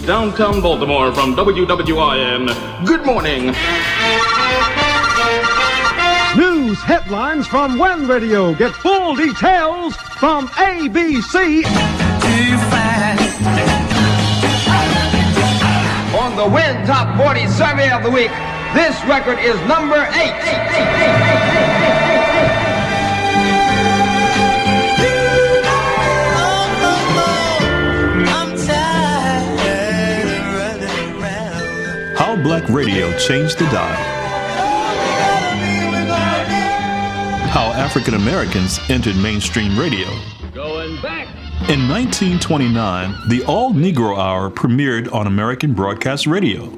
downtown Baltimore from WWIN. Good morning. News headlines from WIN Radio. Get full details from ABC. On the WIN Top 40 Survey of the Week, this record is number 8. How Black Radio Changed the Dial. How African Americans entered mainstream radio. Going back. In 1929, the All-Negro Hour premiered on American Broadcast Radio.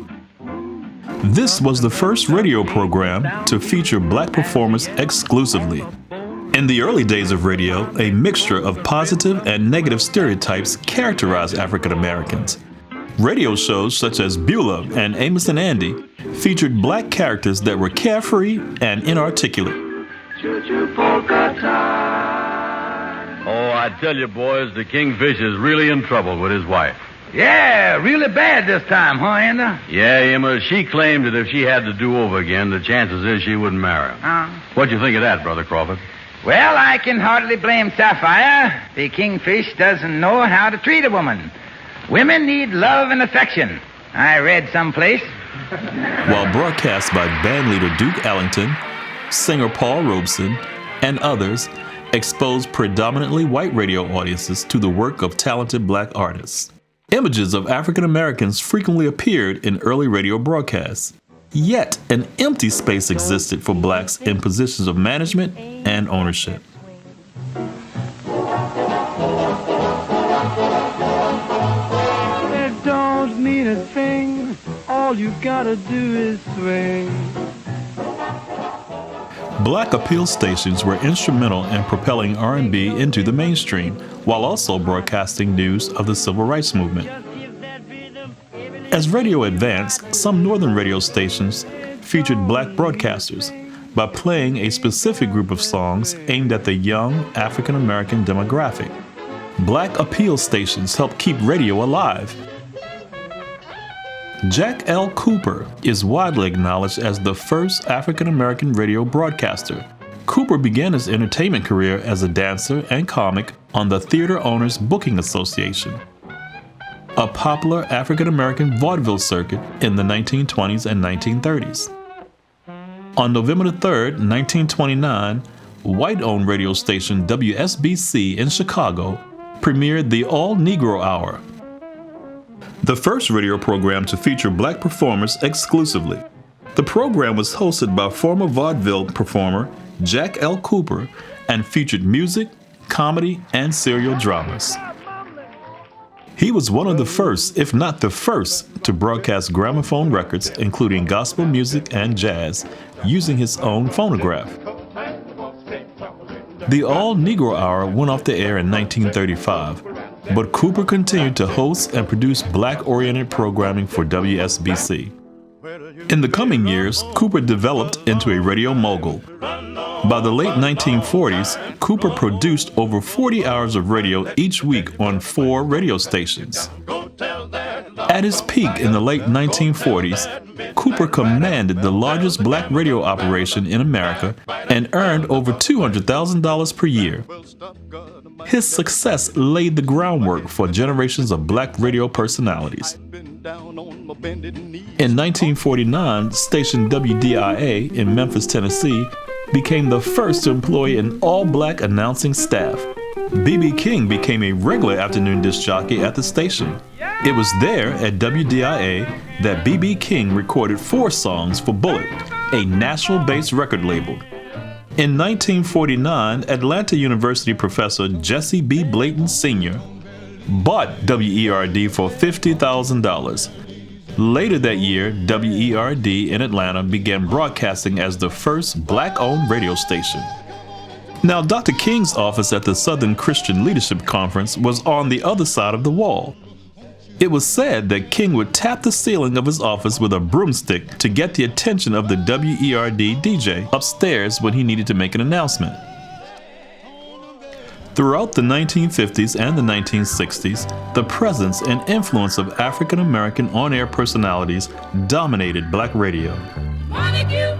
This was the first radio program to feature black performers exclusively. In the early days of radio, a mixture of positive and negative stereotypes characterized African Americans. Radio shows such as Beulah and Amos and Andy featured black characters that were carefree and inarticulate. Oh, I tell you, boys, the Kingfish is really in trouble with his wife. Yeah, really bad this time, huh, Enda? Yeah, Emma, she claimed that if she had to do over again, the chances is she wouldn't marry him. What'd you think of that, Brother Crawford? Well, I can hardly blame Sapphire. The Kingfish doesn't know how to treat a woman. Women need love and affection, I read someplace. While broadcast by bandleader Duke Ellington, singer Paul Robeson, and others, exposed predominantly white radio audiences to the work of talented black artists. Images of African Americans frequently appeared in early radio broadcasts. Yet, an empty space existed for blacks in positions of management and ownership. It don't mean a thing. All you gotta do is swing. Black appeal stations were instrumental in propelling R&B into the mainstream, while also broadcasting news of the civil rights movement. As radio advanced, some northern radio stations featured black broadcasters by playing a specific group of songs aimed at the young African American demographic. Black appeal stations helped keep radio alive. Jack L. Cooper is widely acknowledged as the first African-American radio broadcaster. Cooper began his entertainment career as a dancer and comic on the Theater Owners Booking Association, a popular African-American vaudeville circuit in the 1920s and 1930s. On November 3, 1929, white-owned radio station WSBC in Chicago premiered the All-Negro Hour, the first radio program to feature black performers exclusively. The program was hosted by former vaudeville performer Jack L. Cooper and featured music, comedy, and serial dramas. He was one of the first, if not the first, to broadcast gramophone records, including gospel music and jazz, using his own phonograph. The All-Negro Hour went off the air in 1935. But Cooper continued to host and produce black-oriented programming for WSBC. In the coming years, Cooper developed into a radio mogul. By the late 1940s, Cooper produced over 40 hours of radio each week on 4 radio stations. At his peak in the late 1940s, Cooper commanded the largest black radio operation in America and earned over $200,000 per year. His success laid the groundwork for generations of black radio personalities. In 1949, station WDIA in Memphis, Tennessee, became the first to employ an all-black announcing staff. B.B. King became a regular afternoon disc jockey at the station. It was there at WDIA that B.B. King recorded 4 songs for Bullet, a Nashville-based record label. In 1949, Atlanta University professor Jesse B. Blayton Sr. bought WERD for $50,000. Later that year, WERD in Atlanta began broadcasting as the first black-owned radio station. Now, Dr. King's office at the Southern Christian Leadership Conference was on the other side of the wall. It was said that King would tap the ceiling of his office with a broomstick to get the attention of the WERD DJ upstairs when he needed to make an announcement. Throughout the 1950s and the 1960s, the presence and influence of African American on-air personalities dominated black radio. Montague,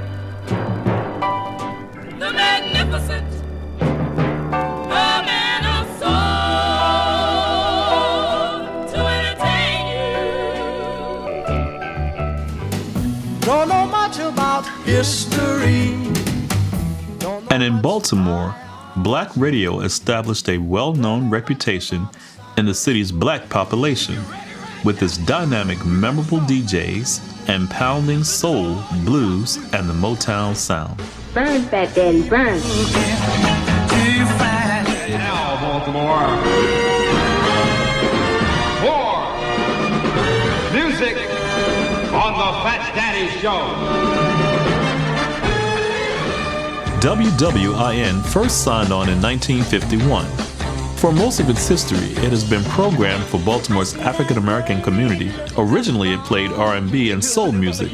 the magnificent, the man of soul to entertain you. Don't know much about history. And in Baltimore, black radio established a well-known reputation in the city's black population, with its dynamic, memorable DJs and pounding soul, blues, and the Motown sound. Burn, Fat Daddy, burn. Now, Baltimore. More music on the Fat Daddy Show. WWIN first signed on in 1951. For most of its history, it has been programmed for Baltimore's African-American community. Originally, it played R&B and soul music,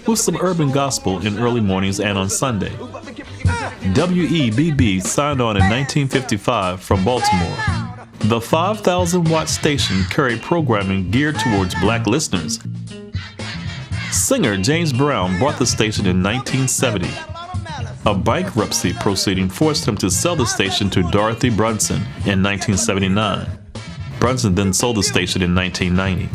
with some urban gospel in early mornings and on Sunday. WEBB signed on in 1955 from Baltimore. The 5,000-watt station carried programming geared towards black listeners. Singer James Brown bought the station in 1970. A bankruptcy proceeding forced him to sell the station to Dorothy Brunson in 1979. Brunson then sold the station in 1990.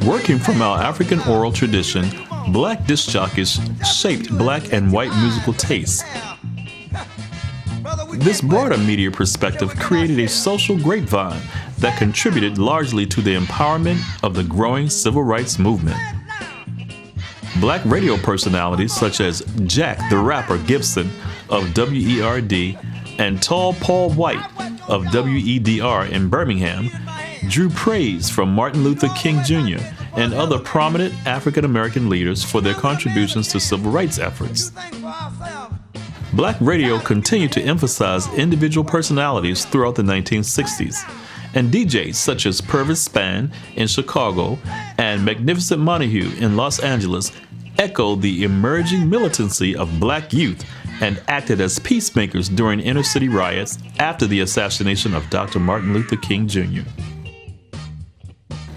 Working from our African oral tradition, black disc jockeys shaped black and white musical tastes. This broader media perspective created a social grapevine that contributed largely to the empowerment of the growing civil rights movement. Black radio personalities such as Jack the Rapper Gibson of WERD and Tall Paul White of WEDR in Birmingham drew praise from Martin Luther King Jr. and other prominent African American leaders for their contributions to civil rights efforts. Black radio continued to emphasize individual personalities throughout the 1960s, and DJs such as Purvis Spann in Chicago and Magnificent Montague in Los Angeles echoed the emerging militancy of black youth and acted as peacemakers during inner-city riots after the assassination of Dr. Martin Luther King Jr.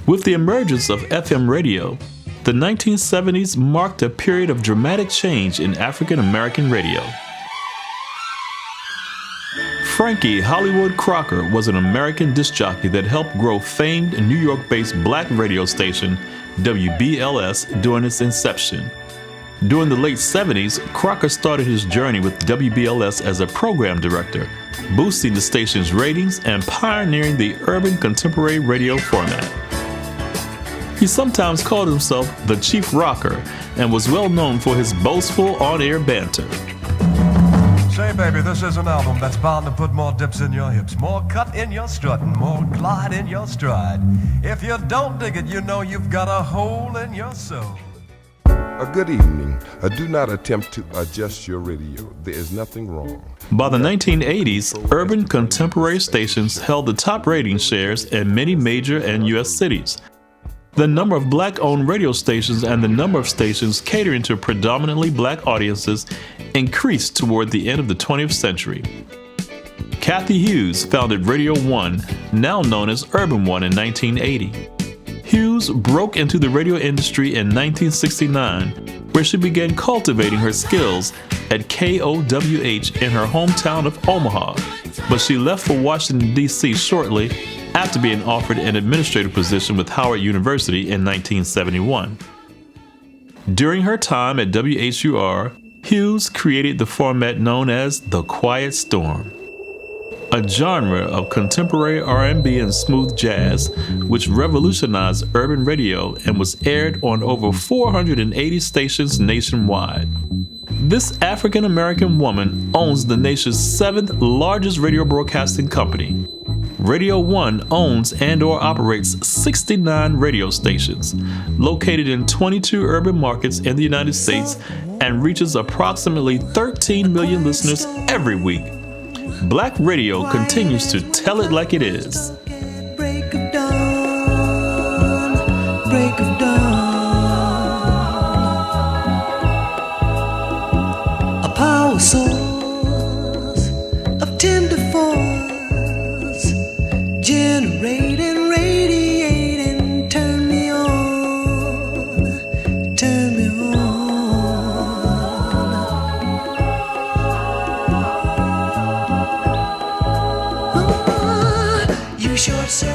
With the emergence of FM radio, the 1970s marked a period of dramatic change in African American radio. Frankie Hollywood Crocker was an American disc jockey that helped grow famed New York-based black radio station WBLS during its inception. During the late 70s, Crocker started his journey with WBLS as a program director, boosting the station's ratings and pioneering the urban contemporary radio format. He sometimes called himself the Chief Rocker and was well known for his boastful on-air banter. Say, baby, this is an album that's bound to put more dips in your hips, more cut in your strut, and more glide in your stride. If you don't dig it, you know you've got a hole in your soul. A good evening. Do not attempt to adjust your radio. There is nothing wrong. By the 1980s, urban contemporary stations held the top rating shares in many major and U.S. cities. The number of black-owned radio stations and the number of stations catering to predominantly black audiences increased toward the end of the 20th century. Kathy Hughes founded Radio 1, now known as Urban One, in 1980. Hughes broke into the radio industry in 1969, where she began cultivating her skills at KOWH in her hometown of Omaha, but she left for Washington, D.C. shortly after being offered an administrative position with Howard University in 1971. During her time at WHUR, Hughes created the format known as The Quiet Storm, a genre of contemporary R&B and smooth jazz which revolutionized urban radio and was aired on over 480 stations nationwide. This African-American woman owns the nation's 7th largest radio broadcasting company. Radio 1 owns and/or operates 69 radio stations, located in 22 urban markets in the United States, and reaches approximately 13 million listeners every week. Black radio continues to tell it like it is. Break of dawn, break of dawn. A power source of short circuit.